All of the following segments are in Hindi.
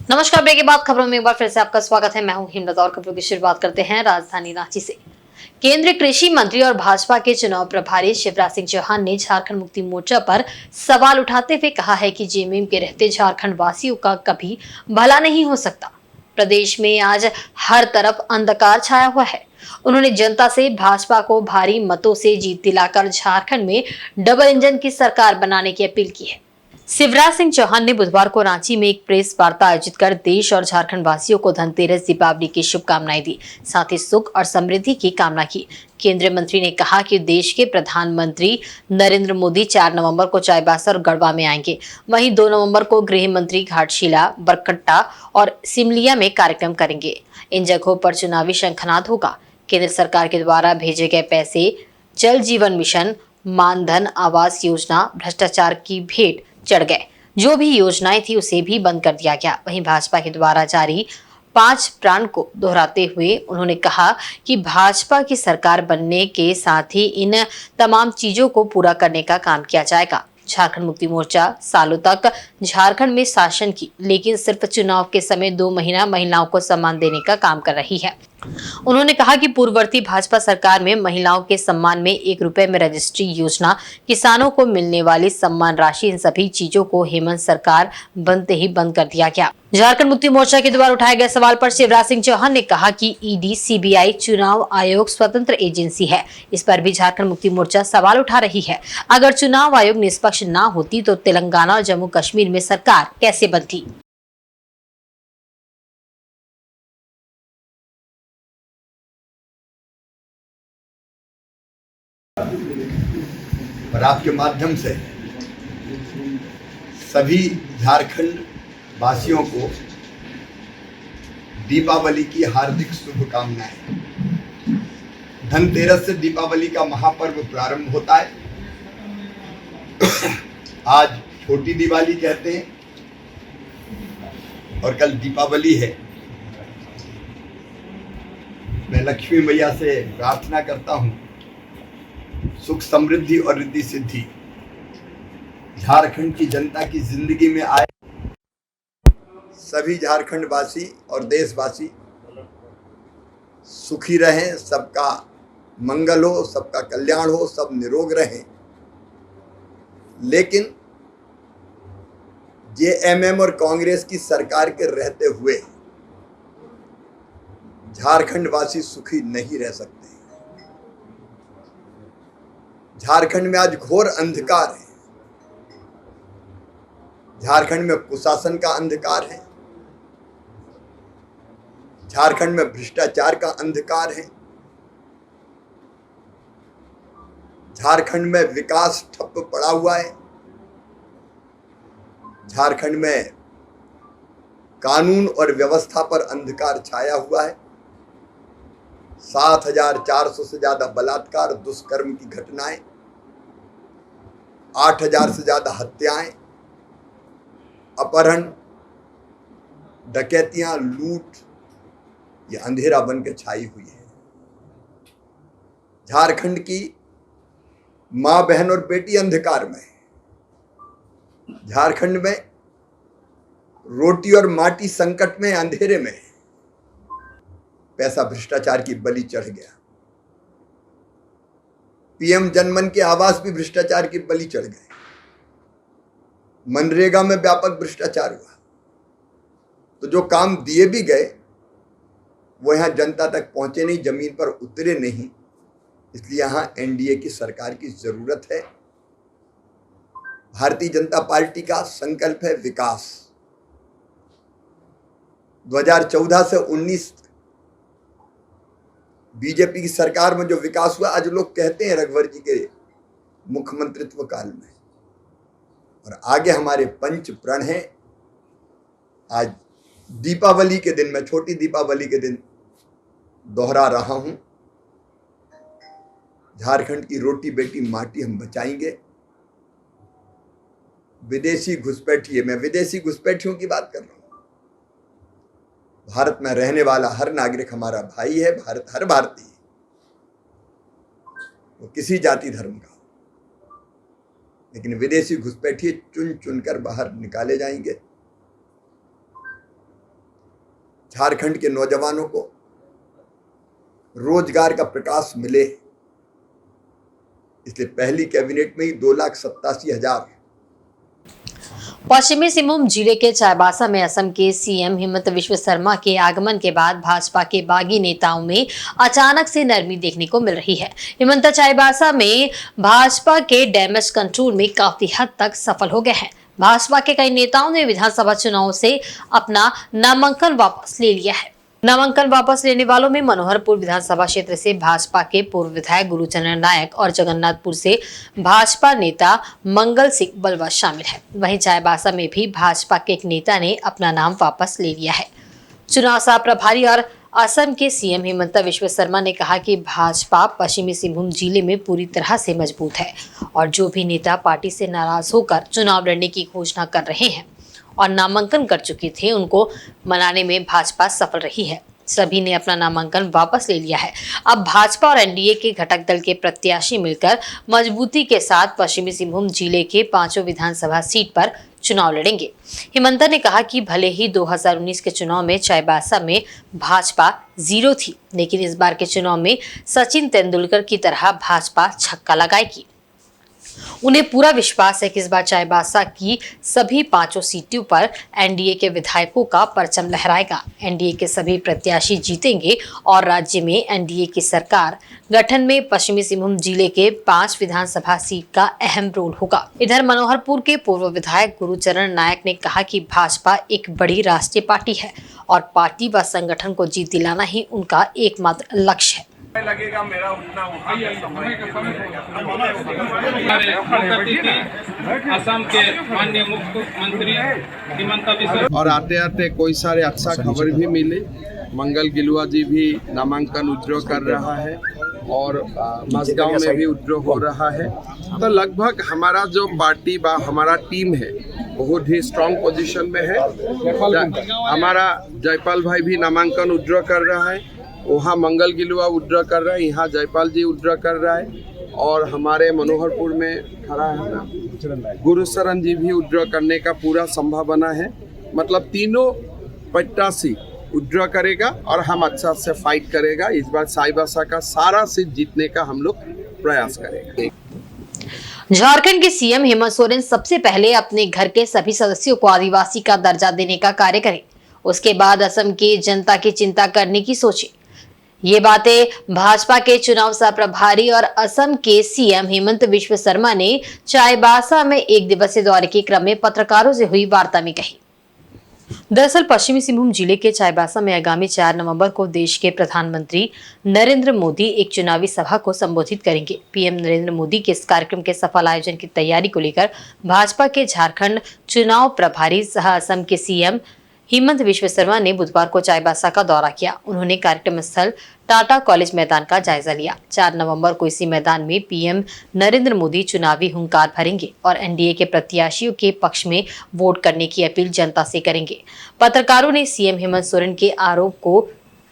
नमस्कार। ब्रेक के बाद खबरों में एक बार फिर से आपका स्वागत है। मैं हूं हिमलत और खबरों की शुरुआत करते हैं राजधानी रांची से। केंद्रीय कृषि मंत्री और भाजपा के चुनाव प्रभारी शिवराज सिंह चौहान ने झारखंड मुक्ति मोर्चा पर सवाल उठाते हुए कहा है कि जेएमएम के रहते झारखंड वासियों का कभी भला नहीं हो सकता। प्रदेश में आज हर तरफ अंधकार छाया हुआ है। उन्होंने जनता से भाजपा को भारी मतों से जीत दिलाकर झारखंड में डबल इंजन की सरकार बनाने की अपील की है। शिवराज सिंह चौहान ने बुधवार को रांची में एक प्रेस वार्ता आयोजित कर देश और झारखंड वासियों को धनतेरस दीपावली की शुभकामनाएं दी, साथ ही सुख और समृद्धि की कामना की। केंद्रीय मंत्री ने कहा कि देश के प्रधानमंत्री नरेंद्र मोदी 4 नवंबर को चाईबासा और गढ़वा में आएंगे। वहीं 2 नवंबर को गृह मंत्री घाटशिला, बरकट्टा और सिमलिया में कार्यक्रम करेंगे। इन जगहों पर चुनावी शंखनाद होगा। केंद्र सरकार के द्वारा भेजे गए पैसे, जल जीवन मिशन, मानधन, आवास योजना, भ्रष्टाचार की भेंट चढ़ गए। जो भी योजनाएं थी उसे भी बंद कर दिया गया। वहीं भाजपा के द्वारा जारी 5 प्रण को दोहराते हुए उन्होंने कहा कि भाजपा की सरकार बनने के साथ ही इन तमाम चीजों को पूरा करने का काम किया जाएगा। झारखंड मुक्ति मोर्चा सालों तक झारखंड में शासन की, लेकिन सिर्फ चुनाव के समय 2 महीना महिलाओं को सम्मान देने का काम कर रही है। उन्होंने कहा कि पूर्ववर्ती भाजपा सरकार में महिलाओं के सम्मान में 1 रुपए में रजिस्ट्री योजना, किसानों को मिलने वाली सम्मान राशि, इन सभी चीजों को हेमंत सरकार बनते ही बंद कर दिया गया। झारखंड मुक्ति मोर्चा के द्वारा उठाए गए सवाल पर शिवराज सिंह चौहान ने कहा कि ईडी, सीबीआई, चुनाव आयोग स्वतंत्र एजेंसी है। इस पर भी झारखंड मुक्ति मोर्चा सवाल उठा रही है। अगर चुनाव आयोग निष्पक्ष न होती तो तेलंगाना और जम्मू कश्मीर में सरकार कैसे बनती। और आपके माध्यम से सभी झारखंड वासियों को दीपावली की हार्दिक शुभकामनाएं। धनतेरस से दीपावली का महापर्व प्रारंभ होता है। आज छोटी दिवाली कहते हैं और कल दीपावली है। मैं लक्ष्मी मैया से प्रार्थना करता हूं, सुख समृद्धि और रिद्धि सिद्धि झारखंड की जनता की जिंदगी में आए। सभी झारखंड वासी और देशवासी सुखी रहें, सबका मंगल हो, सबका कल्याण हो, सब निरोग रहें। लेकिन जेएमएम और कांग्रेस की सरकार के रहते हुए झारखंड वासी सुखी नहीं रह सकते। झारखंड में आज घोर अंधकार है। झारखंड में कुशासन का अंधकार है। झारखंड में भ्रष्टाचार का अंधकार है। झारखंड में विकास ठप पड़ा हुआ है। झारखंड में कानून और व्यवस्था पर अंधकार छाया हुआ है। 7,400 से ज्यादा बलात्कार, दुष्कर्म की घटनाएं, 8,000 से ज्यादा हत्याएं, अपहरण, डकैतियां, लूट, ये अंधेरा बन के छाई हुई है। झारखंड की मां, बहन और बेटी अंधकार में है। झारखंड में रोटी और माटी संकट में, अंधेरे में है। पैसा भ्रष्टाचार की बलि चढ़ गया। पीएम जनमन के आवास भी भ्रष्टाचार की बलि चढ़ गए। मनरेगा में व्यापक भ्रष्टाचार हुआ। तो जो काम दिए भी गए वो यहां जनता तक पहुंचे नहीं, जमीन पर उतरे नहीं। इसलिए यहां एनडीए की सरकार की जरूरत है। भारतीय जनता पार्टी का संकल्प है विकास। 2014 से 19 बीजेपी की सरकार में जो विकास हुआ, आज लोग कहते हैं रघुवर जी के मुख्यमंत्रित्व काल में। और आगे हमारे पंच प्रण हैं। आज दीपावली के दिन, मैं छोटी दीपावली के दिन दोहरा रहा हूं, झारखंड की रोटी बेटी माटी हम बचाएंगे। विदेशी घुसपैठिए, मैं विदेशी घुसपैठियों की बात कर रहा हूं। भारत में रहने वाला हर नागरिक हमारा भाई है। भारत हर भारतीय, वो किसी जाति धर्म का हो, लेकिन विदेशी घुसपैठिए चुन चुनकर बाहर निकाले जाएंगे। झारखंड के नौजवानों को रोजगार का प्रकाश मिले, इसलिए पहली कैबिनेट में ही 2,87,000। पश्चिमी सिंहभूम जिले के चाईबासा में असम के सीएम हिमंत विश्व शर्मा के आगमन के बाद भाजपा के बागी नेताओं में अचानक से नरमी देखने को मिल रही है। हिमंत चाईबासा में भाजपा के डैमेज कंट्रोल में काफी हद तक सफल हो गए हैं। भाजपा के कई नेताओं ने विधानसभा चुनाव से अपना नामांकन वापस ले लिया है। नामांकन वापस लेने वालों में मनोहरपुर विधानसभा क्षेत्र से भाजपा के पूर्व विधायक गुरुचरण नायक और जगन्नाथपुर से भाजपा नेता मंगल सिंह बलवा शामिल है। वहीं चाईबासा में भी भाजपा के एक नेता ने अपना नाम वापस ले लिया है। चुनाव सह प्रभारी और असम के सीएम हिमंत विश्व शर्मा ने कहा कि भाजपा पश्चिमी सिंहभूम जिले में पूरी तरह से मजबूत है और जो भी नेता पार्टी से नाराज होकर चुनाव लड़ने की घोषणा कर रहे हैं और नामांकन कर चुके थे, उनको मनाने में भाजपा सफल रही है। सभी ने अपना नामांकन वापस ले लिया है। अब भाजपा और एनडीए के घटक दल के प्रत्याशी मिलकर मजबूती के साथ पश्चिमी सिंहभूम जिले के 5 विधानसभा सीट पर चुनाव लड़ेंगे। हिमंत ने कहा कि भले ही 2019 के चुनाव में चाईबासा में भाजपा 0 थी, लेकिन इस बार के चुनाव में सचिन तेंदुलकर की तरह भाजपा छक्का लगाएगी। उन्हें पूरा विश्वास है कि इस बार चाईबासा की सभी 5 सीटों पर एनडीए के विधायकों का परचम लहराएगा। एनडीए के सभी प्रत्याशी जीतेंगे और राज्य में एनडीए की सरकार गठन में पश्चिमी सिंहभूम जिले के 5 विधानसभा सीट का अहम रोल होगा। इधर मनोहरपुर के पूर्व विधायक गुरुचरण नायक ने कहा कि भाजपा एक बड़ी राष्ट्रीय पार्टी है और पार्टी व संगठन को जीत दिलाना ही उनका एकमात्र लक्ष्य है। लगेगा मेरा उठना असम के माननीय मुख्यमंत्री हिमंत विश्व और आते आते कोई सारे अच्छा खबर भी मिले। मंगल गिलुआ जी भी नामांकन विड्रॉ कर रहा है और मजगांव में भी विड्रॉ हो रहा है। तो लगभग हमारा जो पार्टी बा हमारा टीम है बहुत ही स्ट्रांग पोजीशन में है। हमारा जयपाल भाई भी नामांकन विड्रॉ कर रहा है, वहाँ मंगल गिलुआ विड्रॉ कर रहा है, यहाँ जयपाल जी विड्रॉ कर रहा है और हमारे मनोहरपुर में खड़ा है गुरुचरण जी भी विड्रॉ करने का पूरा संभावना है। मतलब तीनों प्रत्याशी विड्रॉ करेगा और हम अच्छा से फाइट करेगा। इस बार चाईबासा का सारा सीट जीतने का हम लोग प्रयास करेंगे। झारखंड के सीएम हेमंत सोरेन सबसे पहले अपने घर के सभी सदस्यों को आदिवासी का दर्जा देने का कार्य करें, उसके बाद असम की जनता की चिंता करने की सोचे। ये बातें भाजपा के चुनाव सह प्रभारी और असम के सीएम हिमंत विश्व शर्मा ने चाईबासा में एक दिवसीय दौरे के क्रम में पत्रकारों से हुई वार्ता में कही। दरअसल पश्चिमी सिंहभूम जिले के चाईबासा में आगामी 4 नवंबर को देश के प्रधानमंत्री नरेंद्र मोदी एक चुनावी सभा को संबोधित करेंगे। पीएम नरेंद्र मोदी के इस कार्यक्रम के सफल आयोजन की तैयारी को लेकर भाजपा के झारखंड चुनाव प्रभारी सह असम के सीएम हिमंत विश्व शर्मा ने बुधवार को चाईबासा का दौरा किया। उन्होंने कार्यक्रम स्थल टाटा कॉलेज मैदान का जायजा लिया। 4 नवंबर को इसी मैदान में पीएम नरेंद्र मोदी चुनावी हुंकार भरेंगे और एनडीए के प्रत्याशियों के पक्ष में वोट करने की अपील जनता से करेंगे। पत्रकारों ने सीएम हेमंत सोरेन के आरोप को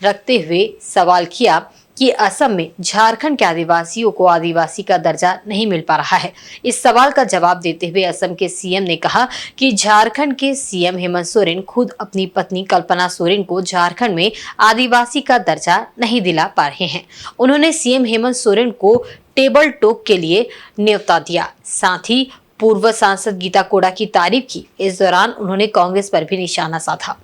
रखते हुए सवाल किया कि असम में झारखंड के आदिवासियों को आदिवासी का दर्जा नहीं मिल पा रहा है। इस सवाल का जवाब देते हुए असम के सीएम ने कहा कि झारखंड के सीएम हेमंत सोरेन खुद अपनी पत्नी कल्पना सोरेन को झारखंड में आदिवासी का दर्जा नहीं दिला पा रहे हैं। उन्होंने सीएम हेमंत सोरेन को टेबल टॉक के लिए न्योता दिया। साथ ही पूर्व सांसद गीता कोड़ा की तारीफ की। इस दौरान उन्होंने कांग्रेस पर भी निशाना साधा।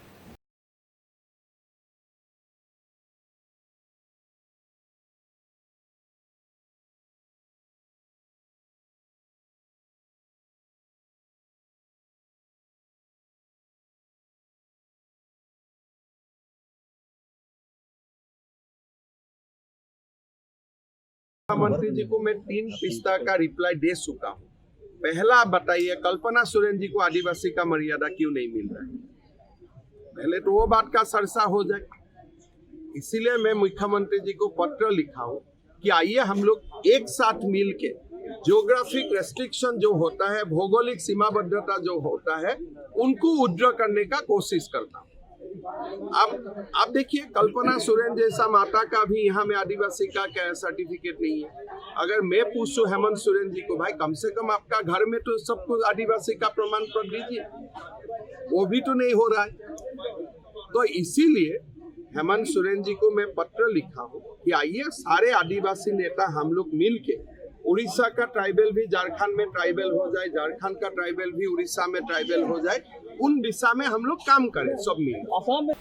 मुख्यमंत्री जी को मैं 3 पिस्ता का रिप्लाई दे चुका हूँ। पहला बताइए, कल्पना सोरेन जी को आदिवासी का मर्यादा क्यों नहीं मिल रहा है? पहले तो वो बात का सरसा हो जाए। इसीलिए मैं मुख्यमंत्री जी को पत्र लिखा हूँ कि आइए हम लोग एक साथ मिल के जियोग्राफिक रेस्ट्रिक्शन जो होता है, भौगोलिक सीमाबद्धता जो होता है, उनको विड्रॉ करने का कोशिश करता हूँ। अब आप देखिए, कल्पना सोरेन जैसा माता का भी यहाँ में आदिवासी का क्या सर्टिफिकेट नहीं है। अगर मैं पूछूं हेमंत सोरेन जी को, भाई कम से कम आपका घर में तो सबको आदिवासी का प्रमाण पत्र दीजिए, वो भी तो नहीं हो रहा है। तो इसीलिए हेमंत सोरेन जी को मैं पत्र लिखा हूँ कि आइए सारे आदिवासी नेता हम लोग मिल के उड़ीसा का ट्राइबल भी झारखंड में ट्राइबल हो जाए, झारखंड का ट्राइबल भी उड़ीसा में ट्राइबल हो जाए, उन दिशा में हम लोग काम करें सब मिल।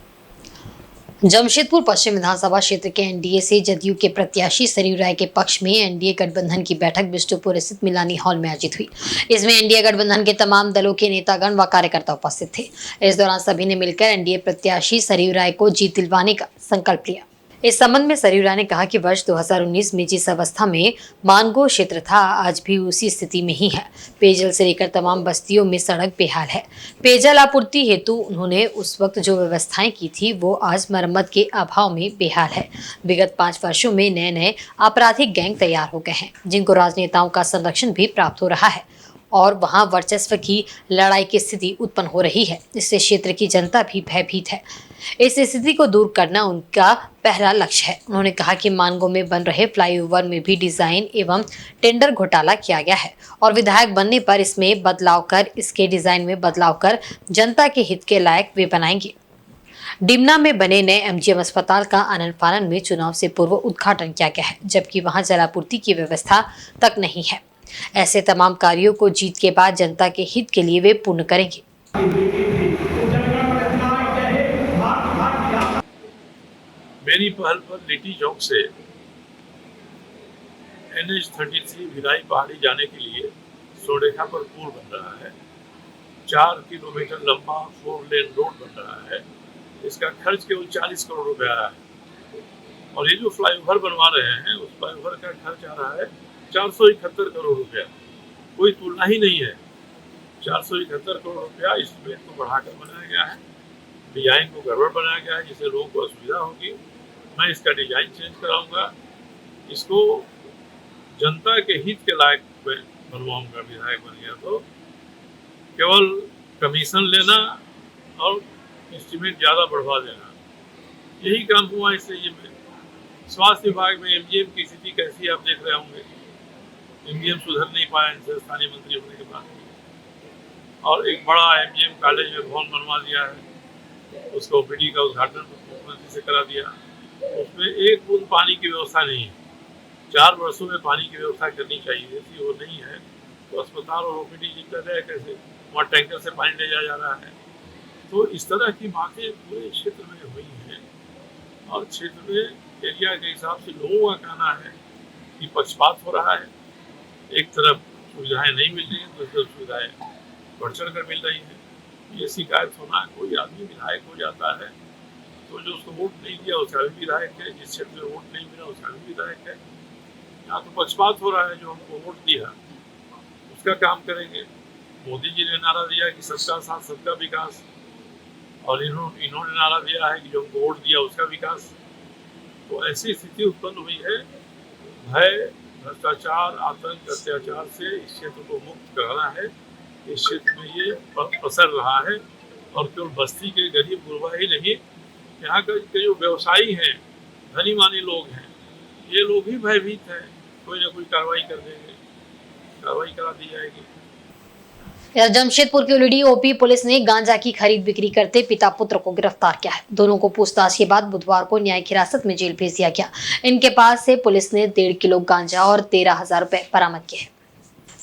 जमशेदपुर पश्चिम विधानसभा क्षेत्र के एनडीए से जदयू के प्रत्याशी सरयू राय के पक्ष में एनडीए गठबंधन की बैठक बिष्टुपुर स्थित मिलानी हॉल में आयोजित हुई। इसमें एनडीए गठबंधन के तमाम दलों के नेतागण व कार्यकर्ता उपस्थित थे। इस दौरान सभी ने मिलकर एनडीए प्रत्याशी सरयू राय को जीत दिलवाने का संकल्प लिया। इस संबंध में सरयू राय ने कहा कि वर्ष 2019 में जिस अवस्था में मानगो क्षेत्र था, आज भी उसी स्थिति में ही है। पेयजल से लेकर तमाम बस्तियों में सड़क बेहाल है। पेयजल आपूर्ति हेतु उन्होंने उस वक्त जो व्यवस्थाएं की थी वो आज मरम्मत के अभाव में बेहाल है। विगत 5 वर्षों में नए नए आपराधिक गैंग तैयार हो गए हैं, जिनको राजनेताओं का संरक्षण भी प्राप्त हो रहा है और वहां वर्चस्व की लड़ाई की स्थिति उत्पन्न हो रही है। इससे क्षेत्र की जनता भी भयभीत है। इस स्थिति को दूर करना उनका पहला लक्ष्य है। उन्होंने कहा कि मानगो में बन रहे फ्लाईओवर में भी डिजाइन एवं टेंडर घोटाला किया गया है और विधायक बनने पर इसमें बदलाव कर, इसके डिजाइन में बदलाव कर जनता के हित के लायक वे बनाएंगे। डिमना में बने नए एमजीएम अस्पताल का आनन फानन में चुनाव से पूर्व उद्घाटन किया गया है, जबकि वहां जलापूर्ति की व्यवस्था तक नहीं है। ऐसे तमाम कार्यों को जीत के बाद जनता के हित के लिए वे पूर्ण करेंगे। मेरी पहल पर लिट्टी चौक से NH-33 भिलाई पहाड़ी जाने के लिए सोरेखा पर पुल बन रहा है। 4 किलोमीटर लंबा 4 लेन रोड बन रहा है। इसका खर्च केवल 40 करोड़ रुपया है और ये जो फ्लाईओवर बनवा रहे हैं उस फ्लाईओवर का खर्च आ रहा है 471 करोड़ रुपया। कोई तुलना ही नहीं है। 471 करोड़ रुपया इस्टीमेट को बढ़ाकर बनाया गया है। डिजाइन को गड़बड़ बनाया गया है जिससे लोगों को असुविधा होगी। मैं इसका डिजाइन चेंज कराऊंगा, इसको जनता के हित के लायक बनवाऊंगा। विधायक बन गया तो केवल कमीशन लेना और एस्टीमेट ज़्यादा बढ़वा देना, यही काम हुआ इस एरिया में। स्वास्थ्य विभाग में एमजीएम की स्थिति कैसी आप देख रहे होंगे। एमजीएम सुधर नहीं पाया इनसे स्थानीय मंत्री होने के बाद। और एक बड़ा एमजीएम कॉलेज में भवन बनवा दिया है, उसका ओपीडी का उद्घाटन मुख्यमंत्री से करा दिया। उसमें एक बूंद पानी की व्यवस्था नहीं है। 4 वर्षों में पानी की व्यवस्था करनी चाहिए थी, वो नहीं है। तो अस्पताल और ओपीडी कर रहे हैं कैसे, वहाँ टैंकर से पानी ले जाया जा रहा है। तो इस तरह की बातें पूरे क्षेत्र में हुई हैं और क्षेत्र में एरिया के हिसाब से लोगों का कहना है कि पक्षपात हो रहा है। एक तरफ सुविधाएं नहीं मिल रही हैं, दूसरी तरफ सुविधाएं बढ़ चढ़ कर मिल रही हैं। ये शिकायत होना, कोई आदमी विधायक हो जाता है तो जो उसको वोट नहीं दिया उसका भी विधायक है, जिस क्षेत्र में वोट नहीं मिला उसका भी विधायक है। यहाँ तो पक्षपात हो रहा है। जो हमको वोट दिया उसका काम करेंगे। मोदी जी ने नारा दिया कि सबका साथ सबका विकास, और इन्होंने नारा दिया है कि जो हमको वोट दिया उसका विकास। तो ऐसी स्थिति उत्पन्न हुई है। भय, भ्रष्टाचार, आतंक, अत्याचार से इस क्षेत्र को मुक्त कराना है। इस क्षेत्र में ये पसर रहा है और केवल बस्ती के गरीब गुरबा ही नहीं, यहाँ के जो व्यवसायी हैं, धनी मानी लोग हैं, ये लोग भी भयभीत हैं। कोई ना कोई कार्रवाई कर देंगे, कार्रवाई करा दी जाएगी। जमशेदपुर की उलीडी ओपी पुलिस ने गांजा की खरीद बिक्री करते पिता पुत्र को गिरफ्तार किया है। दोनों को पूछताछ के बाद बुधवार को न्यायिक हिरासत में जेल भेज दिया गया। इनके पास से पुलिस ने 1.5 किलो गांजा और 13,000 रुपए बरामद किए।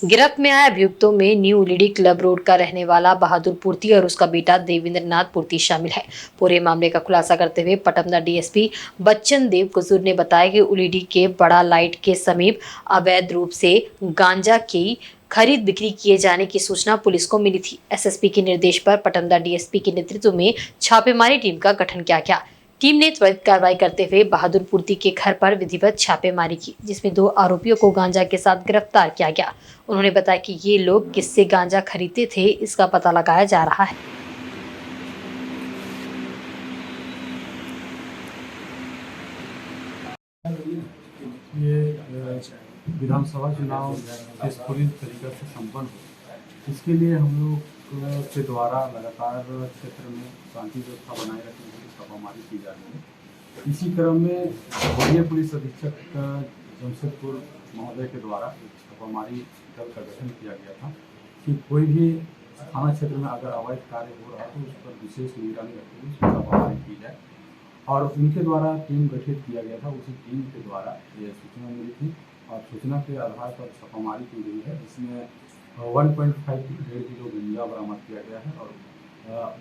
गिरफ्त में आए अभियुक्तों में न्यू उलीडी क्लब रोड का रहने वाला बहादुर पूर्ति और उसका बेटा देवेंद्र नाथ पूर्ति शामिल है। पूरे मामले का खुलासा करते हुए पटमदा डीएसपी बच्चन देव कुजूर ने बताया कि उलीडी के बड़ा लाइट के समीप अवैध रूप से गांजा की खरीद बिक्री किए जाने की सूचना पुलिस को मिली थी। एसएसपी के निर्देश पर पटमदा डीएसपी के नेतृत्व में छापेमारी टीम का गठन किया गया। टीम ने त्वरित कार्रवाई करते हुए बहादुर पूर्ति के घर पर विधिवत छापेमारी की, जिसमें 2 आरोपियों को गांजा के साथ गिरफ्तार किया गया। उन्होंने बताया कि ये लोग किससे गांजा खरीदते थे, इसका पता लगाया जा रहा है। ये विधानसभा चुनाव किस पूरी तरीके से संपन्न हो, इसके लिए हम लोग के द्वारा लगातार क्षेत्र में शांति व्यवस्था बनाए रखने के लिए छापामारी की जा रही है। इसी क्रम में वरीय पुलिस अधीक्षक जमशेदपुर महोदय के द्वारा एक छापामारी दल का गठन किया गया था कि कोई भी थाना क्षेत्र में अगर अवैध कार्य हो रहा है तो उस पर विशेष निगरानी रखते हुए उसकी छापामारी की जाए। और उनके द्वारा टीम गठित किया गया था, उसी टीम के द्वारा ये सूचना मिली थी और सूचना के आधार पर छापामारी की गई है। इसमें 1.5 से 1.5 किलो गांजा बरामद किया गया है और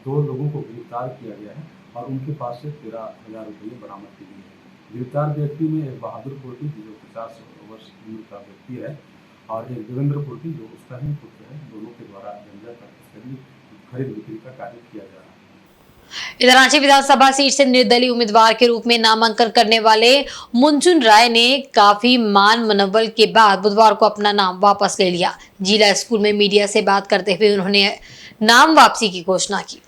2 लोगों को गिरफ्तार किया गया है और उनके पास से 13,000 रुपये बरामद की गई है। गिरफ्तार व्यक्ति में एक बहादुर पूर्ति जो 50 वर्ष उम्र का व्यक्ति है और एक देवेंद्र पूर्ति जो उसका ही पुत्र है। दोनों के द्वारा गांजा का तस्करी खरीद बिक्री का कार्य किया जा रहा है। इधर रांची विधानसभा सीट से निर्दलीय उम्मीदवार के रूप में नामांकन करने वाले मुंचुन राय ने काफी मान मनोबल के बाद बुधवार को अपना नाम वापस ले लिया। जिला स्कूल में मीडिया से बात करते हुए उन्होंने नाम वापसी की घोषणा की।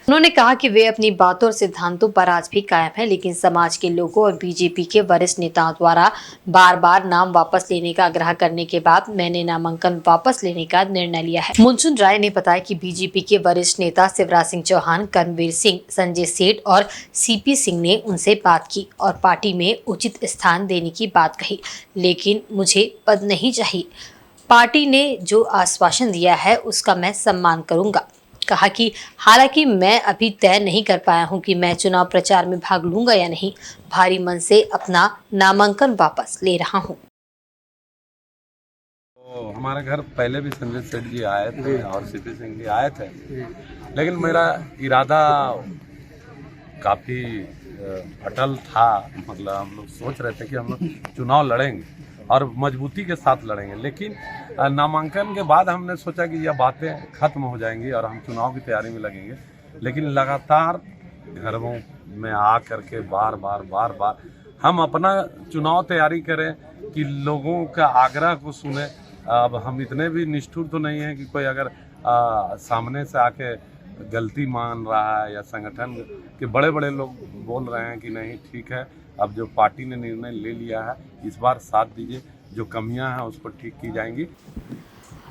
उन्होंने कहा कि वे अपनी बातों और सिद्धांतों पर आज भी कायम हैं, लेकिन समाज के लोगों और बीजेपी के वरिष्ठ नेताओं द्वारा बार बार नाम वापस लेने का आग्रह करने के बाद मैंने नामांकन वापस लेने का निर्णय लिया है। मुंचुन राय ने बताया कि बीजेपी के वरिष्ठ नेता शिवराज सिंह चौहान, कर्मवीर सिंह, संजय सेठ और सीपी सिंह ने उनसे बात की और पार्टी में उचित स्थान देने की बात कही, लेकिन मुझे पद नहीं चाहिए। पार्टी ने जो आश्वासन दिया है उसका मैं सम्मान करूंगा। कहा कि हालांकि मैं अभी तय नहीं कर पाया हूं कि मैं चुनाव प्रचार में भाग लूंगा या नहीं। भारी मन से अपना नामांकन वापस ले रहा हूं। तो हमारे घर पहले भी संजय सेठ जी आए थे और सीपी सिंह जी आए थे, लेकिन मेरा इरादा काफ़ी अटल था। मतलब हम लोग सोच रहे थे कि हम लोग चुनाव लड़ेंगे और मजबूती के साथ लड़ेंगे, लेकिन नामांकन के बाद हमने सोचा कि यह बातें खत्म हो जाएंगी और हम चुनाव की तैयारी में लगेंगे। लेकिन लगातार घरों में आ करके बार बार हम अपना चुनाव तैयारी करें कि लोगों का आग्रह को सुने। अब हम इतने भी निष्ठुर तो नहीं हैं कि कोई अगर सामने से आके गलती मान रहा है या संगठन के बड़े बड़े लोग बोल रहे हैं कि नहीं ठीक है, अब जो पार्टी ने निर्णय ले लिया है इस बार साथ दीजिए, जो कमियां हैं उसको ठीक की जाएंगी।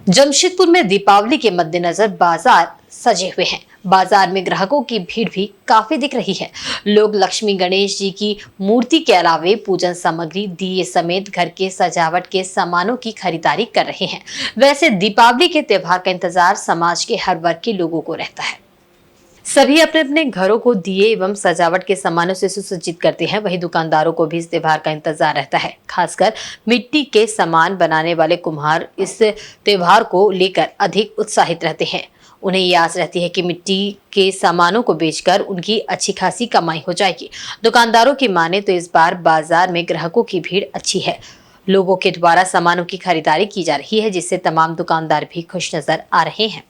जमशेदपुर में दीपावली के मद्देनजर बाजार सजे हुए हैं। बाजार में ग्राहकों की भीड़ भी काफी दिख रही है। लोग लक्ष्मी गणेश जी की मूर्ति के अलावे पूजन सामग्री, दिए समेत घर के सजावट के सामानों की खरीदारी कर रहे हैं। वैसे दीपावली के त्योहार का इंतजार समाज के हर वर्ग के लोगों को रहता है। सभी अपने अपने घरों को दिए एवं सजावट के सामानों से सुसज्जित करते हैं। वहीं दुकानदारों को भी इस त्योहार का इंतजार रहता है। खासकर मिट्टी के सामान बनाने वाले कुम्हार इस त्योहार को लेकर अधिक उत्साहित रहते हैं। उन्हें ये आस रहती है कि मिट्टी के सामानों को बेचकर उनकी अच्छी खासी कमाई हो जाएगी। दुकानदारों की माने तो इस बार बाजार में ग्राहकों की भीड़ अच्छी है। लोगों के द्वारा सामानों की खरीदारी की जा रही है, जिससे तमाम दुकानदार भी खुश नजर आ रहे हैं।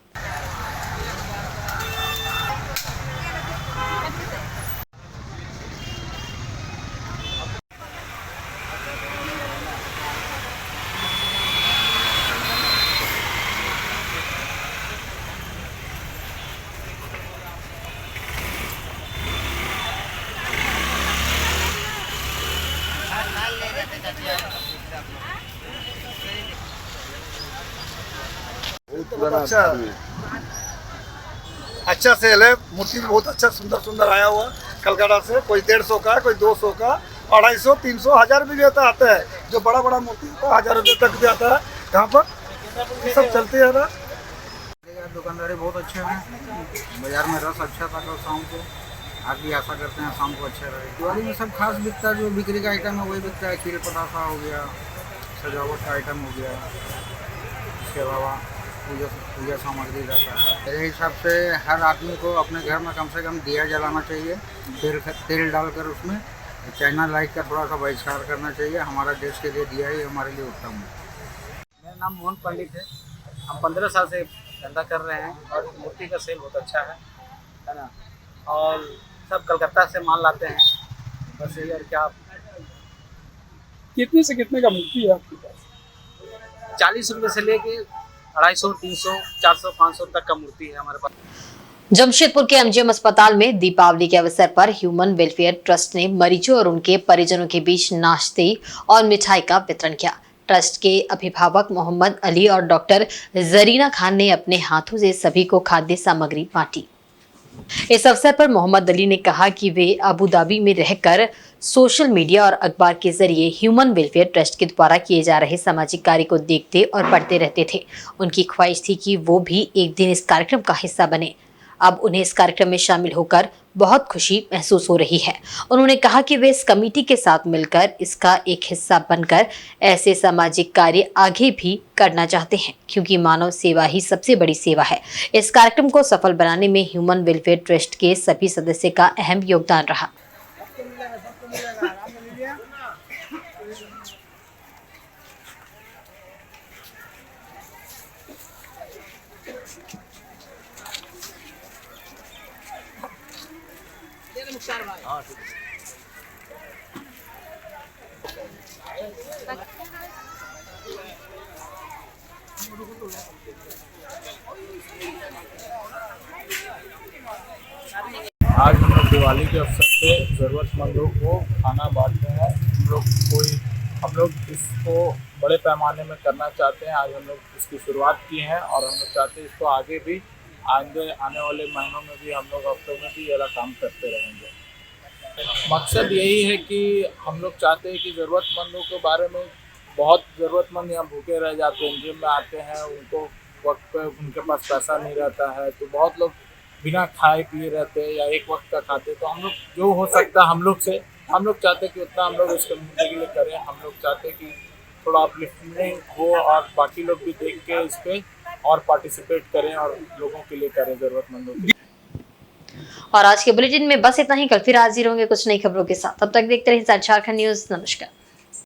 अच्छा सेल है। मूर्ति भी बहुत अच्छा सुंदर आया हुआ कलकत्ता से। कोई 150 का, कोई 200 का, 250, 300, 1000 भी लेता आता है। जो बड़ा मूर्ति होता है 1000 रुपये तक भी आता है। यहाँ पर ये सब चलते है ना। दुकानदारी बहुत अच्छे हैं। बाजार में रस अच्छा था कल शाम को। आज भी आशा करते हैं शाम को अच्छा रहे। दिवाली में सब खास बिकता है, जो बिक्री का आइटम है वही बिकता है। खीर पटाखा हो गया, सजावट का आइटम हो गया, इसके अलावा पूजा सामग्री रहता है। मेरे हिसाब से हर आदमी को अपने घर में कम से कम दिया जलाना चाहिए। तेल डालकर उसमें चाइना लाइट का थोड़ा सा बहिष्कार करना चाहिए। हमारा देश के लिए दिया ही हमारे लिए उत्तम है। मेरा नाम मोहन पंडित है। हम 15 साल से धंधा कर रहे हैं और मूर्ति का सेल बहुत अच्छा है ना। और सब कलकत्ता से माल लाते हैं। बस ये और क्या। कितने से कितने का मूर्ति है आपके पास? 40 रुपये से लेके 250, 300, 400, 500 तक का मूर्ति है हमारे पास। जमशेदपुर के एमजीएम अस्पताल में दीपावली के अवसर पर ह्यूमन वेलफेयर ट्रस्ट ने मरीजों और उनके परिजनों के बीच नाश्ते और मिठाई का वितरण किया। ट्रस्ट के अभिभावक मोहम्मद अली और डॉक्टर जरीना खान ने अपने हाथों से सभी को खाद्य सामग्री बांटी। इस अवसर पर मोहम्मद अली ने कहा कि वे अबू धाबी में रहकर सोशल मीडिया और अखबार के जरिए ह्यूमन वेलफेयर ट्रस्ट के द्वारा किए जा रहे सामाजिक कार्य को देखते और पढ़ते रहते थे। उनकी ख्वाहिश थी कि वो भी एक दिन इस कार्यक्रम का हिस्सा बने। अब उन्हें इस कार्यक्रम में शामिल होकर बहुत खुशी महसूस हो रही है। उन्होंने कहा कि वे इस कमेटी के साथ मिलकर इसका एक हिस्सा बनकर ऐसे सामाजिक कार्य आगे भी करना चाहते हैं, क्योंकि मानव सेवा ही सबसे बड़ी सेवा है। इस कार्यक्रम को सफल बनाने में ह्यूमन वेलफेयर ट्रस्ट के सभी सदस्य का अहम योगदान रहा। आज हम लोग दिवाली के अवसर पे ज़रूरतमंदों को खाना बांटते हैं। हम लोग इसको बड़े पैमाने में करना चाहते हैं। आज हम लोग इसकी शुरुआत की है और हम लोग चाहते हैं इसको आगे भी आने वाले महीनों में भी हम लोग हफ्तों में भी ये काम करते रहेंगे। मकसद यही है कि हम लोग चाहते हैं कि ज़रूरतमंदों के बारे में, बहुत ज़रूरतमंद यहाँ भूखे रह जाते हैं, जिम में आते हैं, उनको वक्त पे उनके पास पैसा नहीं रहता है, तो बहुत लोग बिना खाए पिए रहते हैं या एक वक्त का खाते। तो हम लोग जो हो सकता है हम लोग चाहते हैं कि उतना हम लोग इस कम्युनिटी के लिए करें। हम लोग चाहते हैं कि थोड़ा अपलिफ्टिंग हो और बाकी लोग भी देख के इस पर और पार्टिसिपेट करें और लोगों के लिए करें, ज़रूरतमंदों के लिए। और आज के बुलेटिन में बस इतना ही। कल फिर हाजिर होंगे कुछ नई खबरों के साथ। तब तक देखते रहिए झारखंड न्यूज। नमस्कार।